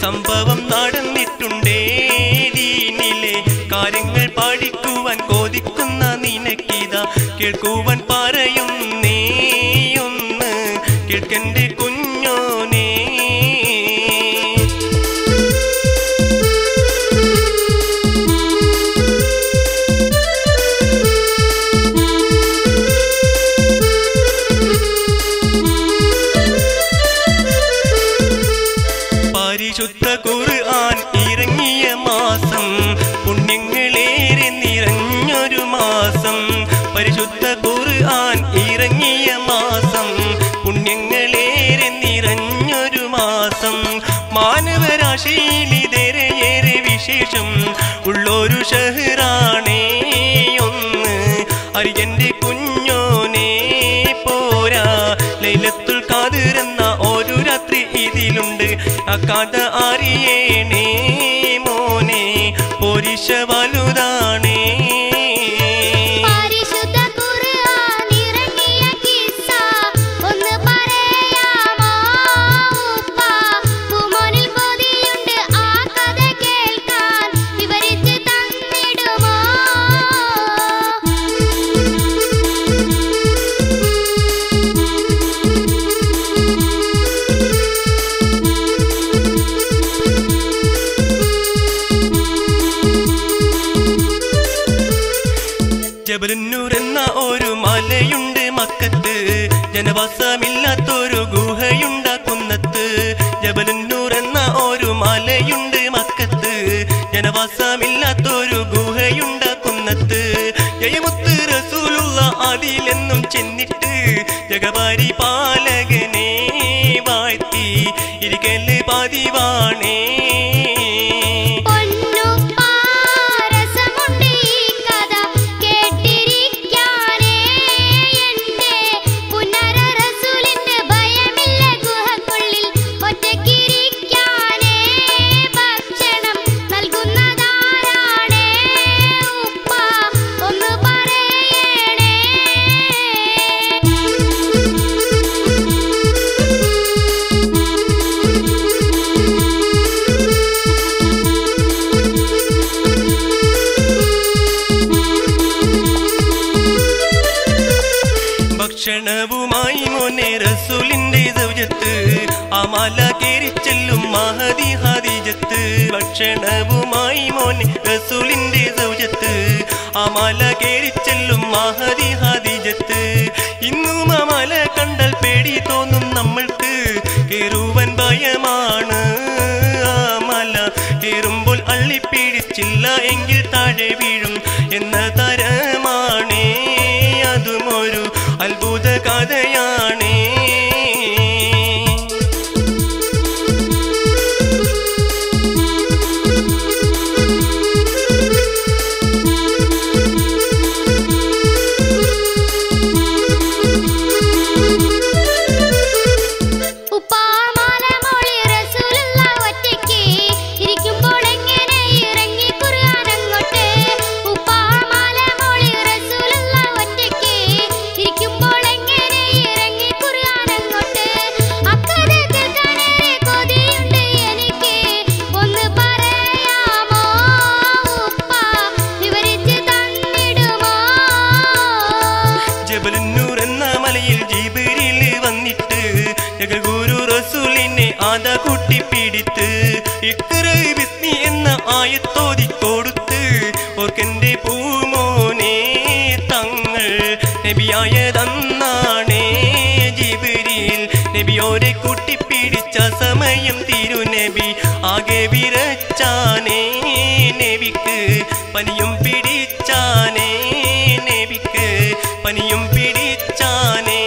സംഭവം നടന്നിട്ടുണ്ടേ ദീനിലെ കാര്യങ്ങൾ പഠിക്കുവാൻ കൊതിക്കുന്ന നിനക്കിതാ കേൾക്കുവാൻ പറയുന്നേ ഒന്ന് കേൾക്കണ്ടേ കുഞ്ഞോനേ. പരിശുദ്ധ ഖുർആൻ ഇറങ്ങിയ മാസം പുണ്യങ്ങളേറെ നിറഞ്ഞൊരു മാസം. പരിശുദ്ധ ഖുർആൻ ഇറങ്ങിയ മാസം പുണ്യങ്ങളേറെ നിറഞ്ഞൊരു മാസം. മാനവരാശിയിലേറെ വിശേഷം ഉള്ളൊരു ഷഹറാണേ ഒന്ന് അറിയന്റെ കുഞ്ഞോനെ. പോരാ ലൈലത്തുൽ ഖദ്ർ എന്ന ഒരു രാത്രി ഇതിലുണ്ട്, ആ കഥ അറിയേണേ മോനെ, പോരിശ വലുതാണേ. ജബലുന്നൂർ എന്ന ഒരു മലയുണ്ട് മക്കത്ത്, ജനവാസമില്ലാത്തൊരു ഗുഹയുണ്ടാക്കുന്നത്ത്. ജബലുന്നൂർ എന്ന ഒരു മലയുണ്ട് മക്കത്ത്, ജനവാസമില്ലാത്തൊരു ഗുഹയുണ്ടാക്കുന്നത്ത്. ജയമുത്ത് റസൂലുള്ള അതിലെന്നും ചെന്നിട്ട് ജഗപാരി പാലകനെ വാഴ്ത്തി ഇരിക്കല് പതിവാണേ. ഭക്ഷണവുമായി മോനെ റസൂലിന്റെ സൗജത്ത്, ആ മല കേറി ചെല്ലും മഹദി ഖദീജത്ത്. ഭക്ഷണവുമായി മോനെ റസൂലിന്റെ സൗജത്ത്, ആ മല കേറി ചെല്ലും മഹദി ഖദീജത്ത്. ഇന്നും ആ മല കണ്ടാൽ പേടി തോന്നും നമ്മൾക്ക്, കേറുവൻ ഭയമാണ്. ആ മല കേറുമ്പോൾ അള്ളിപ്പിടിച്ചില്ല എങ്കിൽ താഴെ വീഴും എന്ന തരമാണേ. അതുമൊരു അത്ഭുത കഥയാണേ. ജബലുന്നൂർ എന്ന മലയിൽ ജിബ്രീൽ വന്നിട്ട് ജഗഗുരു റസൂലിനെ ആദാ കൂട്ടിപ്പിടിത്ത് ഇഖ്റ ബിസ്മി എന്ന ആയത്തോതി കൊടുത്ത് ഓർക്കന്റെ പൂമോനെ തങ്ങൾ നബിയായതന്നാണേ. ജിബ്രീൽ നബിയോരെ കൂട്ടിപ്പിടിച്ച സമയം തിരുനബി ആകെ വിറച്ചാനേ നബിക്ക് പനിയും പിടിച്ചാനേ നബിക്ക് പനിയും പിടിച്ചാനേ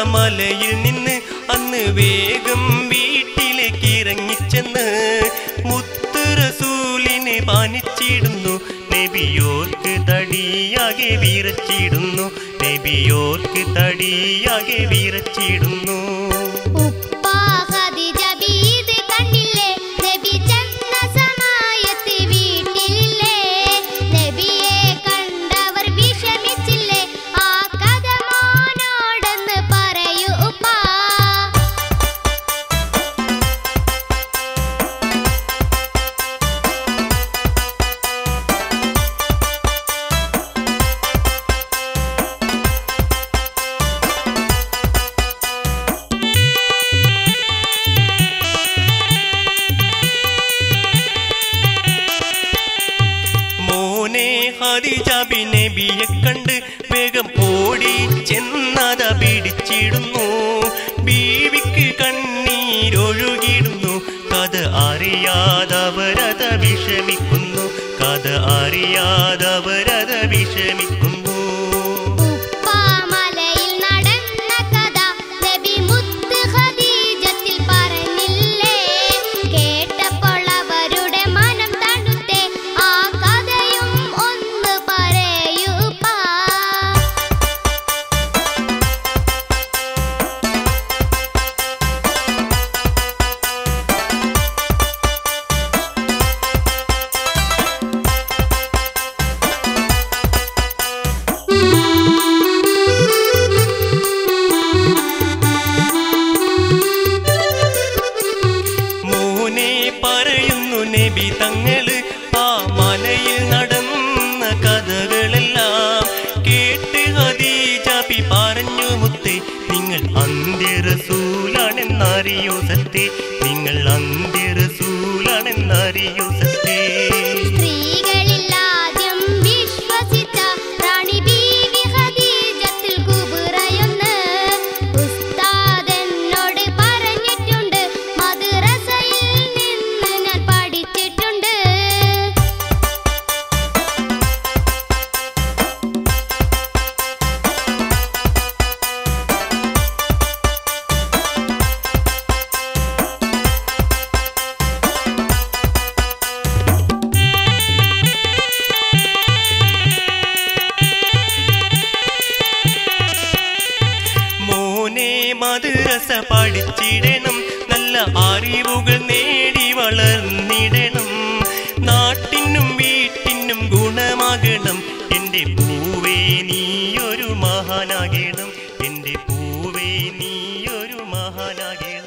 മലയിൽ നിന്ന് അന്ന് വേഗം വീട്ടിലേക്ക് ഇറങ്ങിച്ചെന്ന് മുത്ത് റസൂലിനെ പാനിച്ചിടുന്നു നബിയോർക്ക് തടിയാകെ വിറച്ചിടുന്നു നബിയോർക്ക് തടിയാകെ വിറച്ചിടുന്നു ഖദീജ നബിയെ കണ്ട് വേഗം ഓടി ചെന്നത പിടിച്ചിടുന്നു ബീവിക്ക് കണ്ണീരൊഴുകിടുന്നു കഥ അറിയാതവരത വിഷമിക്കുന്നു കഥ അറിയാതവരത വിഷമിക്കുന്നു പറയുന്നു നബി തങ്ങള് ആ മലയിൽ നടന്ന കഥകളെല്ലാം കേട്ട് ഖദീജ ബി പറഞ്ഞു മുത്തേ നിങ്ങൾ അന്ത്യ റസൂലാണെന്നറിയോ സത്തേ നിങ്ങൾ അന്ത്യ റസൂലാണെന്നറിയോ സത്തേ മദ്രസ പഠിച്ചിടണം നല്ല അറിവുകൾ നേടി വളർന്നിടണം നാട്ടിനും വീട്ടിനും ഗുണമാകണം എൻ്റെ പൂവേ നീയൊരു മഹാനാകണം എൻ്റെ പൂവേ നീയൊരു മഹാനാകണം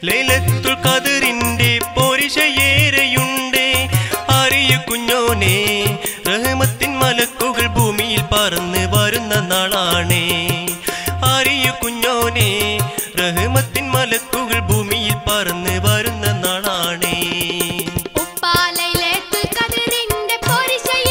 ലൈലത്തുൽ ഖദറിന്റെ പോരിശയേറെയുണ്ടേ അറിയു കുഞ്ഞോനെ റഹ്മത്തിൻ മലക്കുകൾ ഭൂമിയിൽ പറന്ന് വരുന്ന നാളാണേ അറിയു കുഞ്ഞോനെ റഹ്മത്തിൻ മലക്കുകൾ ഭൂമിയിൽ പറന്ന് വരുന്ന നാളാണേ ലൈലത്തുൽ ഖദറിന്റെ പോരിശ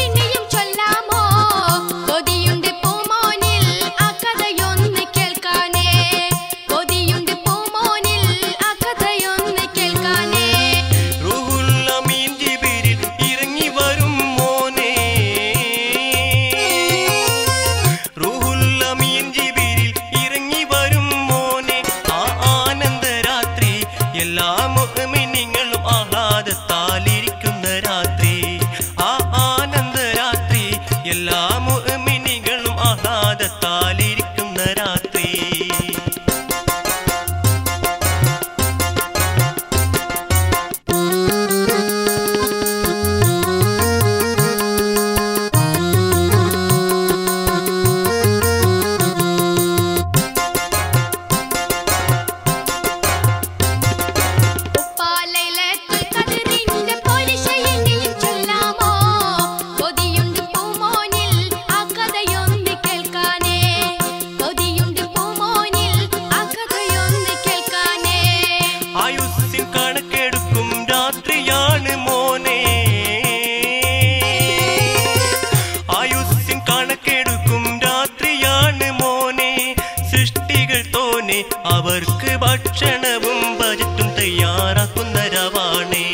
അവർക്ക് ഭക്ഷണവും ബജറ്റും തയ്യാറാക്കുന്ന രാവാണേ.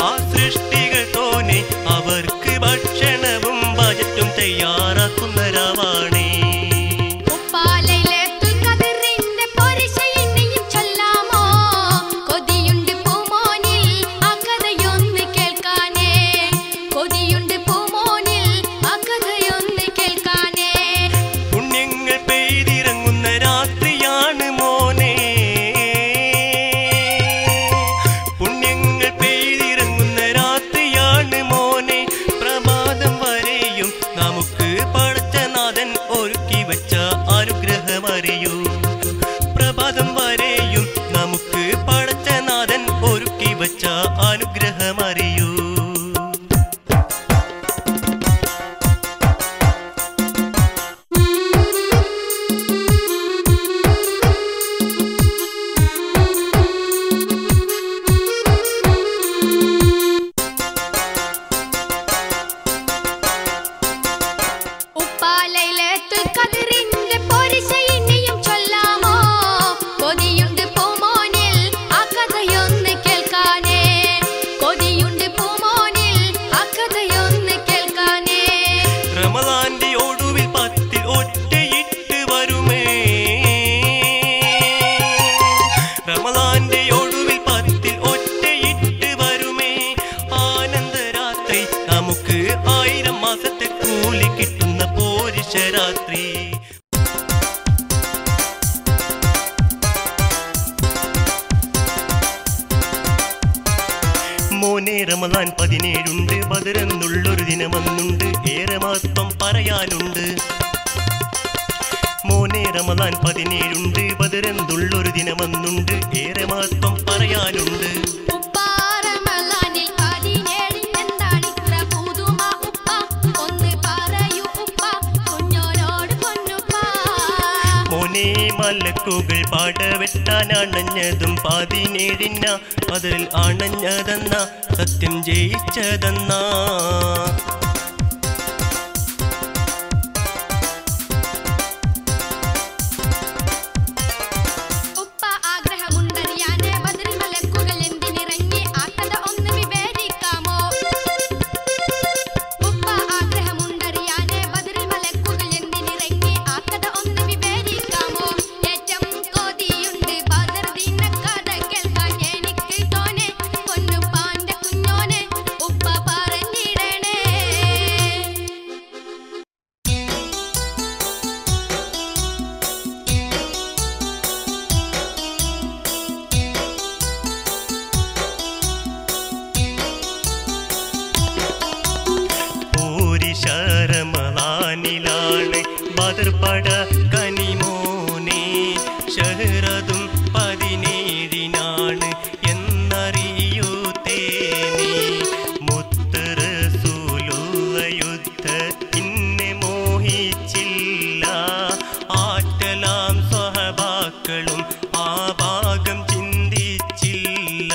ആ സൃഷ്ടികൾ തോനെ അവർക്ക് ഭക്ഷണവും ബജറ്റും തയ്യാറാക്കുന്ന രാവാണേ. പ്രഭാതം വരെയും നമുക്ക് പടച്ചനാഥൻ ഒരുക്കി വച്ച അനുഗ്രഹമറിയൂ. നമുക്ക് 1000 മാസത്തെ കൂലി കിട്ടുന്ന പോരിശരാത്രി. മോനെ റമദാൻ 17 ബദറെന്നുള്ളൊരു ദിനമെന്നുണ്ട്, ഏറെ മഹത്വം പറയാനുണ്ട്. മോനെ റമദാൻ 17 ബദറെന്നുള്ളൊരു ദിനമെന്നുണ്ട്, ഏറെ മഹത്വം പറയാനുണ്ട്. മോനെ മലക്കുകൾ പാടവെട്ടാനണഞ്ഞതും 17 അതിൽ അണഞ്ഞതെന്ന സത്യം ജയിച്ചതെന്ന. റമദാനിലാണ് ബദർ പട കനിമോനെ, ഷഹ്റതും 17 എന്നറിയൂ തേനി. മുത്ത് റസൂലുള്ള യുദ്ധത്തിനെ മോഹിച്ചില്ല, ആറ്റലാം സ്വഹബാക്കളും ആ ഭാഗം ചിന്തിച്ചില്ല.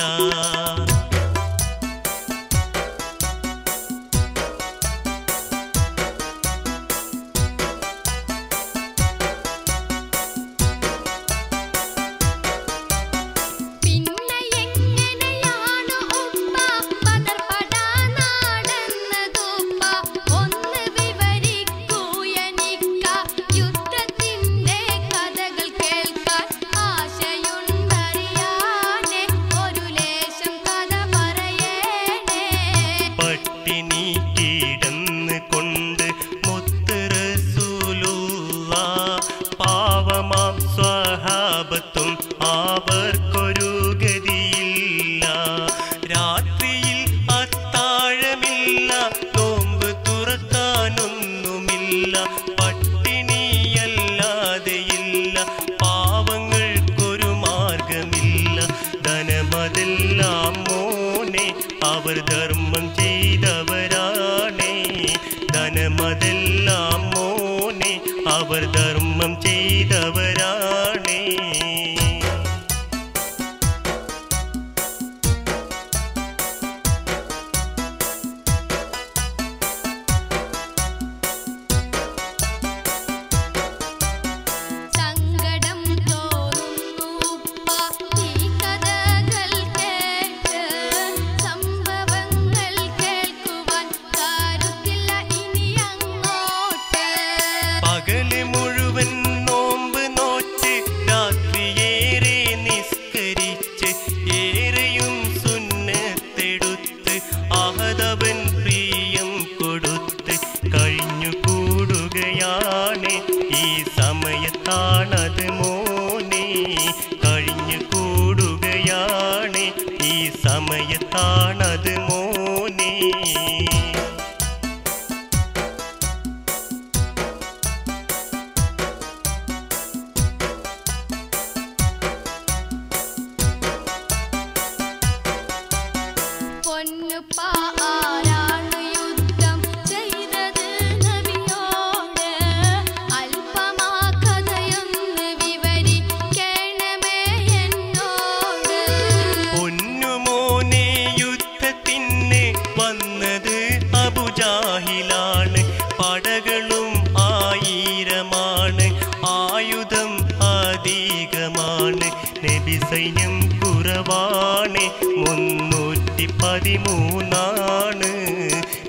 വാനിലാണ് പടകളും ആയിരമാണ് ആയുധം അധികമാണ് നബി സൈന്യം കുറവാണ് 313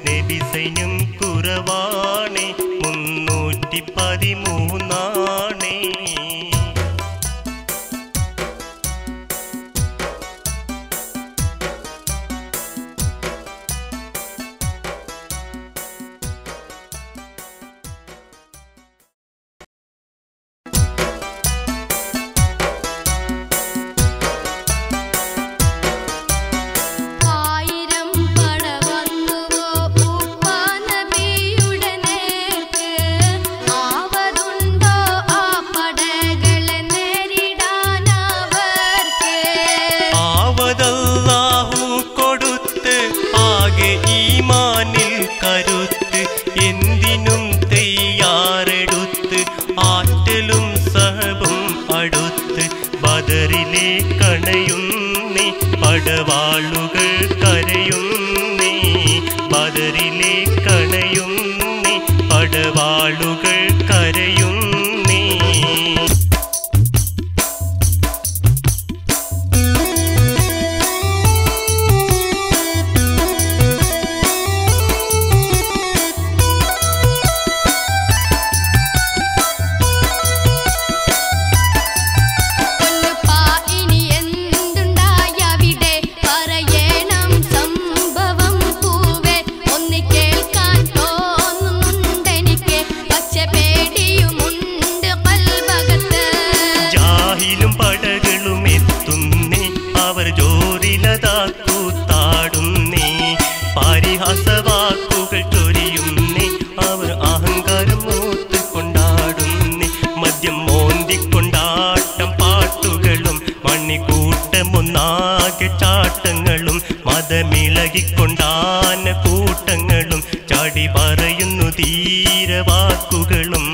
നബി സൈന്യം കുറവാണ് 313 കരുത്ത് എന്തിനും തയ്യാറെടുത്ത് ആറ്റലും സഹബും അടുത്ത് ബദറിലെ കണയുന്നേ പടവാളുകൾ കരയുന്നേ ബദറിലെ കണയുന്നേ പടവാളുകൾ കരയുന്നേ കൂത്താടുന്നേ പരിഹാസവാക്കുകൾ ചൊരിയുന്നേ അവർ അഹങ്കാരം മൂത്ത് കൊണ്ടാടുന്നേ മദ്യം മോന്തിക്കൊണ്ടാട്ടം പാട്ടുകളും മണിക്കൂട്ടമൊന്നാകെ ചാട്ടങ്ങളും മതമിളകിക്കൊണ്ടാന കൂട്ടങ്ങളും ചാടി പറയുന്നു ധീരവാക്കുകളും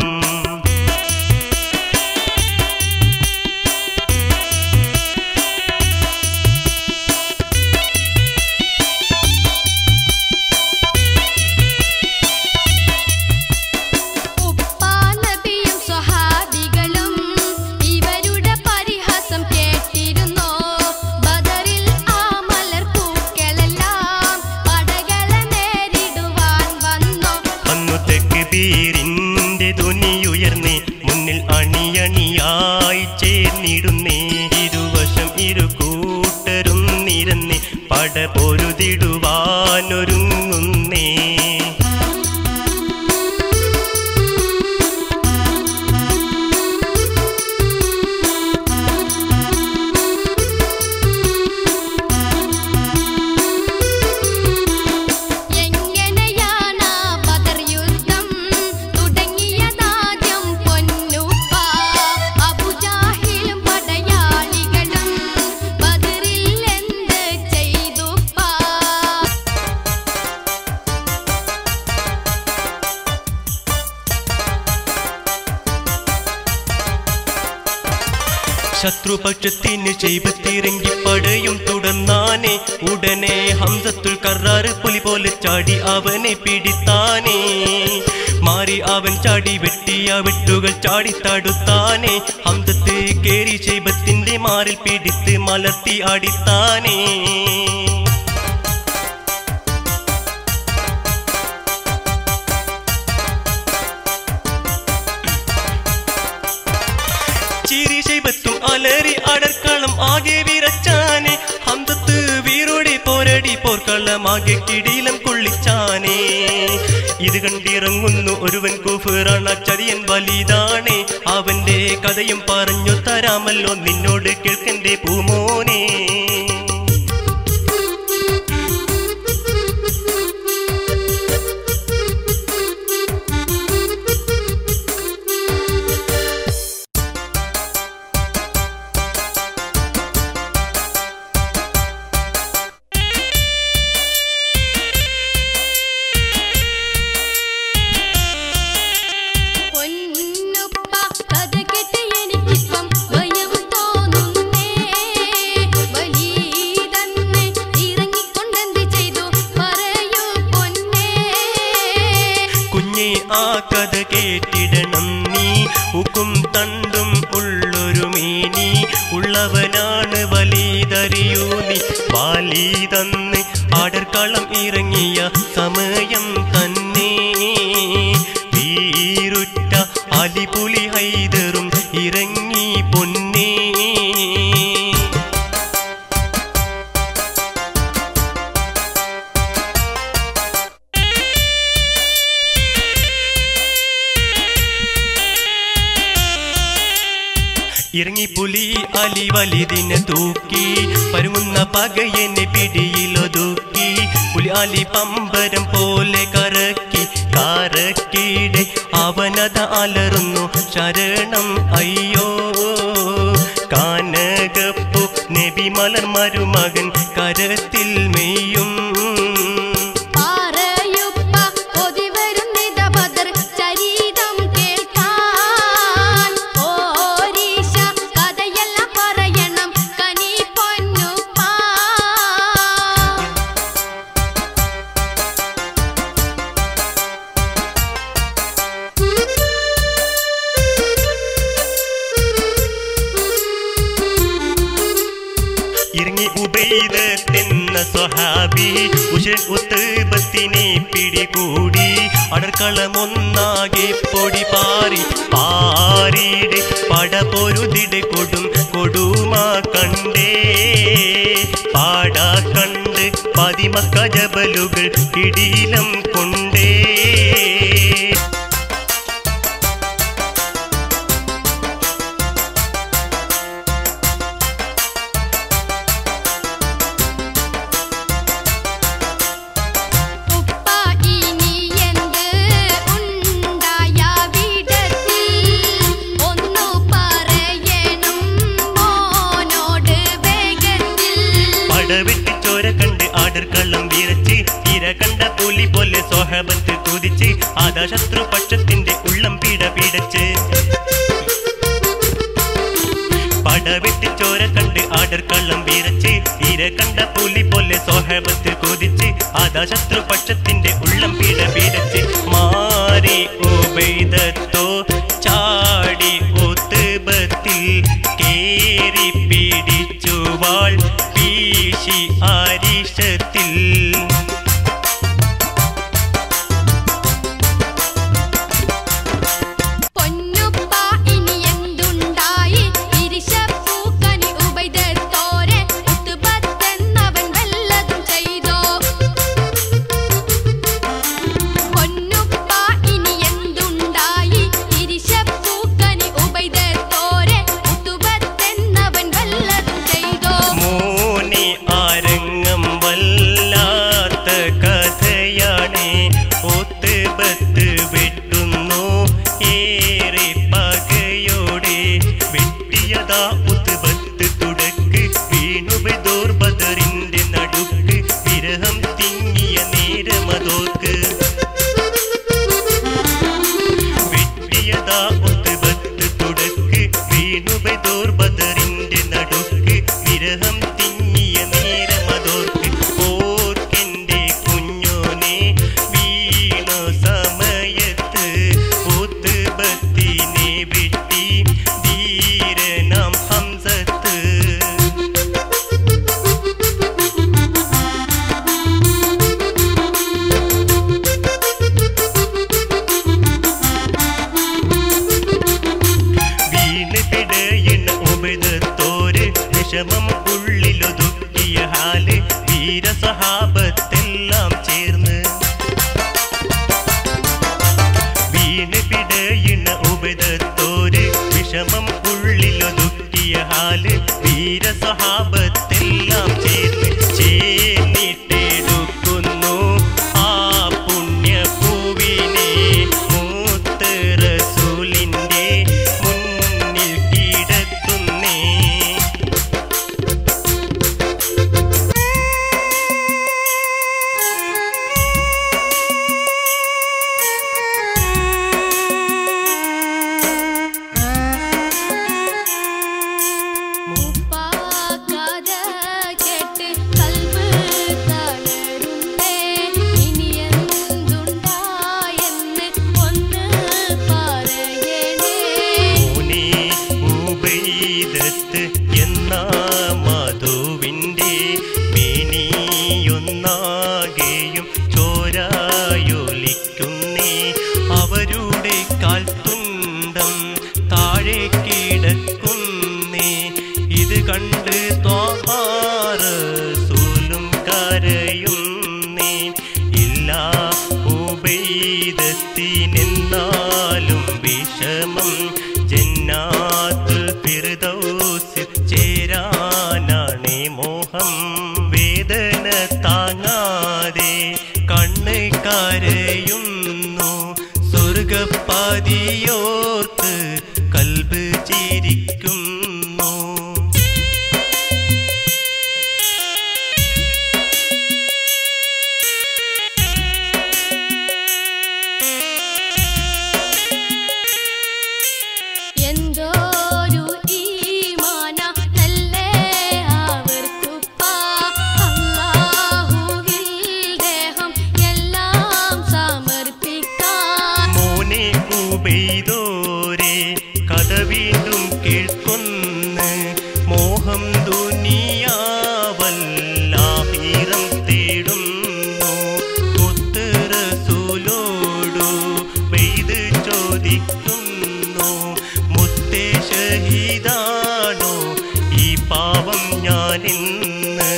ിന്റെ ധ്വനിയുയർന്നേ മുന്നിൽ അണിയണിയായി ചേർന്നിടുന്നേ ഇരുവശം ഇരു കൂട്ടരും നിരന്നേ പട പൊരുതിടുവാനൊരുങ്ങുന്നേ ശത്രുപക്ഷത്തിന് ചെയ്പത്തിറങ്ങി പടയും തുടർന്നാനേ ഉടനെ ഹംസത്തുൽ കറാറ് പുലി പോലെ ചാടി അവനെ പിടിത്താനേ മാറി അവൻ ചാടി വെട്ടിയ വെട്ടുകൾ ചാടി തടുത്താനേ ഹംസത്ത് കേറി ചെയ്പത്തിന്റെ മാറിൽ പിടിത്ത് മലർത്തി അടിത്താനേ ചിരിശൈബത്തും അലറി അടർക്കളം ആകെ വിറച്ചാനേ ഹംസത്ത് വീരോടെ പോരടി പോർക്കളമാകെ കിടീലം കൊള്ളിച്ചാനേ ഇത് കണ്ടിറങ്ങുന്നു ഒരുവൻ കുഫറാണ് ചതിയൻ വലുതാണേ അവന്റെ കഥയും പറഞ്ഞു തരാമല്ലോ നിന്നോട് കേൾക്കന്റെ പൂമോനെ കഥ കേട്ട് എനിക്കിപ്പം ഭയം തോന്നുന്നേ വലിയ കുഞ്ഞെ ആ കഥ കേട്ടിടണം നീ. ഉക്കും തണ്ടും ഉള്ളൊരു മേനി ഉള്ളവനാണ് വലിതറിയൂ നീ. വാലി തന്ന് ആടർക്കളം ഇറങ്ങിയ സമയം തന്നെ വീരുറ്റ അലിപുലി ഹൈദറും ഇറങ്ങി പൊന്നേ. ഇറങ്ങി പുലി അലി വലിതിനെ തൂക്കി പരുങ്ങുന്ന പകയനെ പിടിയിലൊതുക്കി. പുലി അലി പമ്പരം പോലെ കറക്കി കറക്കിടെ അവനത അലറുന്നു ശരണം അയ്യോ. കാനകപ്പു നബി മലർ മരുമകൻ കരത്തിൽ മെയ്യും. ഇറങ്ങി ഉബൈദത്തെന്ന സ്വഹാബി ഉശൻ ഉത്ബത്തിനെ പിടികൂടി. അടർക്കളമൊന്നാകെ പൊടി പാറി പാറിയുടെ പട പൊരുതിടെ കൊടും കൊടുമാ കണ്ടേ. പാട കണ്ട് പതിമക്ക ജബലുകൾ കിടീലം കൊണ്ടേ. ആടർക്കള്ളം വീരച്ച് തീര കണ്ട പുലി പോലെ സ്വഹബത്ത് കുതിച്ച് ആദാ ശത്രുപക്ഷത്തിന്റെ ഉള്ളം പീഡ പീഡച്ച്. പടവെട്ടി ചോര കണ്ട് ആടർക്കള്ളം വീരച്ച് തീര കണ്ട പുലി പോലെ സ്വഹബത്ത് കുതിച്ച് ആദാ ശത്രുപക്ഷത്തിന്റെ ഉള്ളം പീഡ പീഡച്ച്. മാറി ഉബൈദത്തോ ചാടി ഉത്ബത്തിൽ കേറി പിടിച്ചു വാൾ വീശി ആരിഷത്തിൽ. വിഷമം ഉള്ളിലൊതുക്കിയ ഹാല് വീരസഹാബത്തെല്ലാം ചേർന്ന് വീണ് പിടയുന്ന ഉപദത്തോര് വിഷമം ഉള്ളിലൊതുക്കിയ ഹാല് വീരസഹാബത്തെല്ലാം ചേർന്ന് ചേർന്നിട്ടെടുക്കുന്നു ആ പുണ്യഭൂവിനെ മൂത്ത് റസൂലിന്റെ മുന്നിൽ കിടത്തുന്നേ. കഥ കാൽത്തുണ്ടം താഴെ കിടക്കുന്നേ. ഇത് കണ്ട് റസൂലും കരയുന്നേ. ഇല്ല ഉബൈദത്തിനെന്നാലും വിഷമം ജന്നാത്തുൽ ഫിർദൗസിൽ ചേരാനാണേ മോഹം. വേദന താങ്ങാതെ കണ്ണ് കരയുന്നു. സ്വർഗപ്പാതിയോർത്ത് കൽബ് ചിരിക്കുന്നു. ഉബൈദോരേ കഥ വീണ്ടും കേൾക്കുന്നു. മോഹം ദുനിയാവല്ലാഹിറം തേടുന്നു. മുത്ത് റസൂലോടു ഉബൈദ് ചോദിക്കുന്നു. മുത്തേ ഷഹീദാണോ ഈ പാവം ഞാനിന്ന്?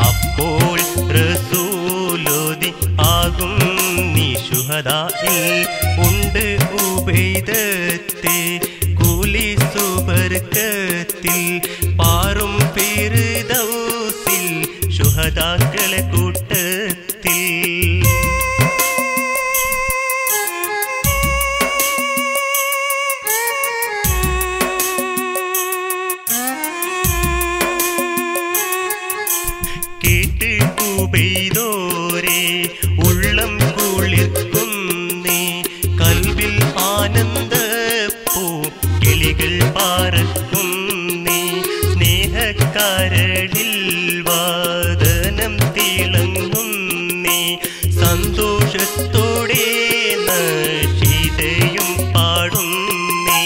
അപ്പോൾ റസൂലോതി ആകും നീ ശുഹദാഇൽ ഉണ്ട് ഉബൈദത്തെ. കൂലി സുബർക്കത്തിൽ പാറും ഫിർദൗസിൽ ശുഹദാക്കളെ കൂട്ടത്തിൽ. കേട്ട് ഉബൈദോരേ ഉള്ളം കുളിർക്കുന്നേ. കൽബിൽ ആനന്ദപ്പൂ കിളികൾ പാറക്കുന്നേ. സ്നേഹക്കരളിൽ വാദനം തിളങ്ങുന്നേ. സന്തോഷത്തോടെ നശീതയും പാടുന്നേ.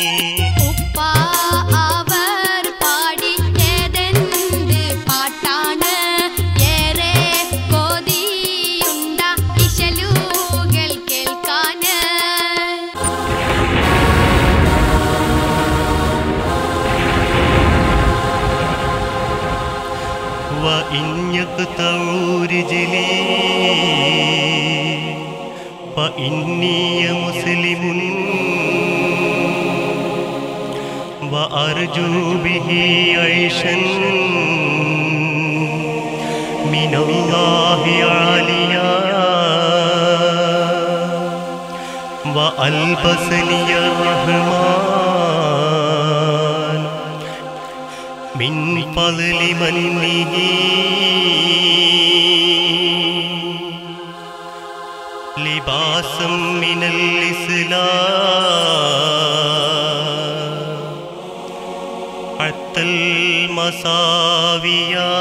وإن يقطعوا رجلي فإني مسلم وأرجو به عيشا من الله عاليا وألبسني الرحمن من فضل منه لباسا من الإسلام حتى المساوية.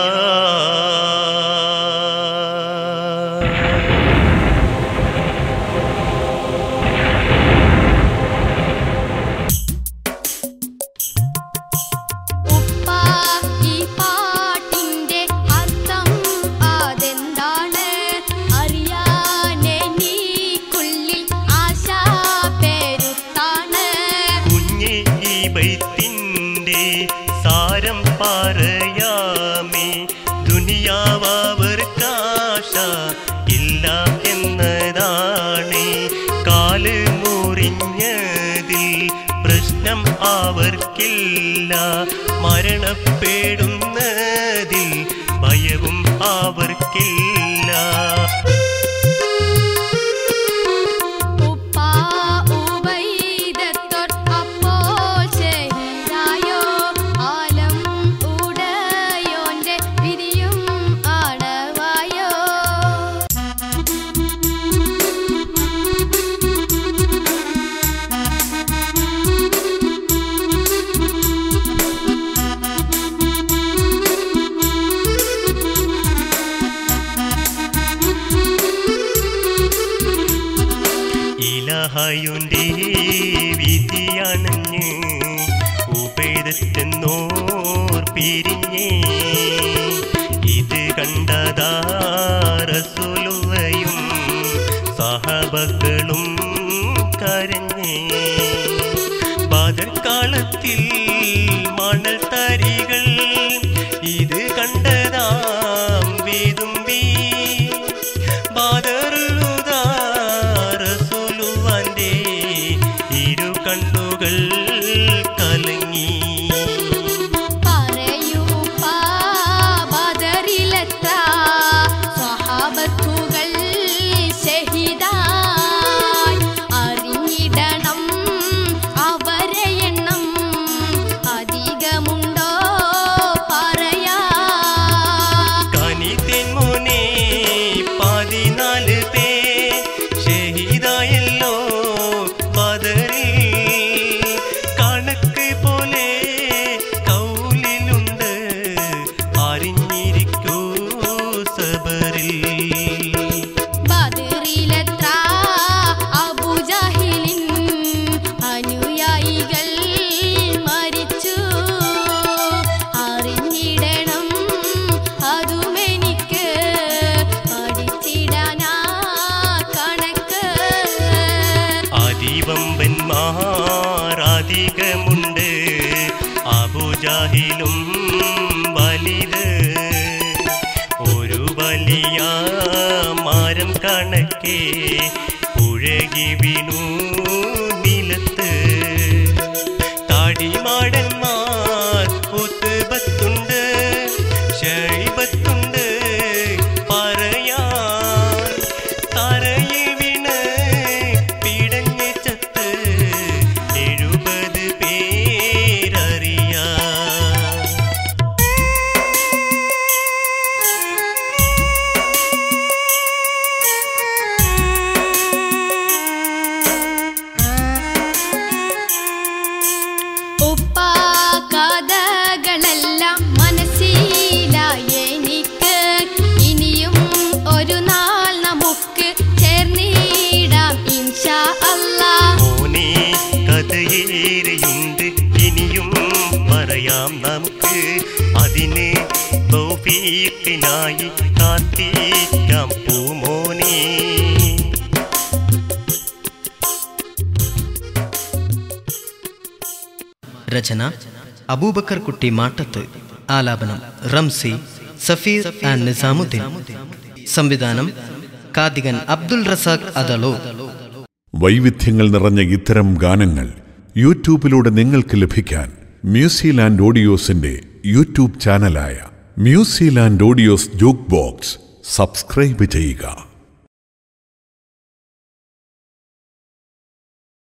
സാരം പറയാമേ ദുനിയാവർക്കാശ ഇല്ല എന്നതാണ്. കാല് മുറിഞ്ഞതിൽ പ്രശ്നം അവർക്കില്ല. മരണപ്പെടുന്നതിൽ ഭയവും അവർക്കില്ല. ഉപ്പ ഉബൈദത്തോർ അപ്പോൾ ശഹീദായി. ഉപേദത്തെന്നോർ പിരിഞ്ഞേ ഇത് കണ്ടതാ റസൂലുള്ളയും സഹബകളും കരഞ്ഞേ ബദർകാലത്തിൽ മണൽ തരികൾ ഇത് കണ്ടതാം വേദുമ്പി ബദറുദാ റസൂലുള്ളാന്റെ ഇരു കണ്ണുകൾ കലങ്ങി ാധികമുണ്ട് അബൂജാഹിലും വലുത് ഒരു വലിയ മരം കണക്കെ പുഴകി വീണു നിലത്ത് താടിമാടന്മാർ ഉത്ബത്തുണ്ട് ശൈബത്തുണ്ട് പറയാൻ തറയിൽ വീണ് പിടഞ്ഞ് ചത്ത് 70 പേരറിയാ കഥകളെല്ലാം മനസ്സിലായി എനിക്ക് ഇനിയും ഒരു നാൾ നമുക്ക് ചേർന്നിടാം ഇൻഷാ അല്ലാഹ് മോനെ കഥയേറെയുണ്ട് ഇനിയും പറയാം നമുക്ക് അതിന് തൗഫീഖിനായി കാത്തിരിക്കാം പൂമോനെ രചന അബൂബക്കർ കുട്ടി മാട്ടത്ത്. ആലാപനം റംസി, സഫീർ ആൻഡ് നിസാമുദ്ദീൻ. സംവിധാനം കാതികൻ അബ്ദുൽ റസാഖ് അദളോ. വൈവിധ്യങ്ങൾ നിറഞ്ഞ ഇത്തരം ഗാനങ്ങൾ യൂട്യൂബിലൂടെ നിങ്ങൾക്ക് ലഭിക്കാൻ മ്യൂസിലാൻഡ് ഓഡിയോസിന്റെ യൂട്യൂബ് ചാനലായ Musiland audios jukebox subscribe ചെയ്യുക.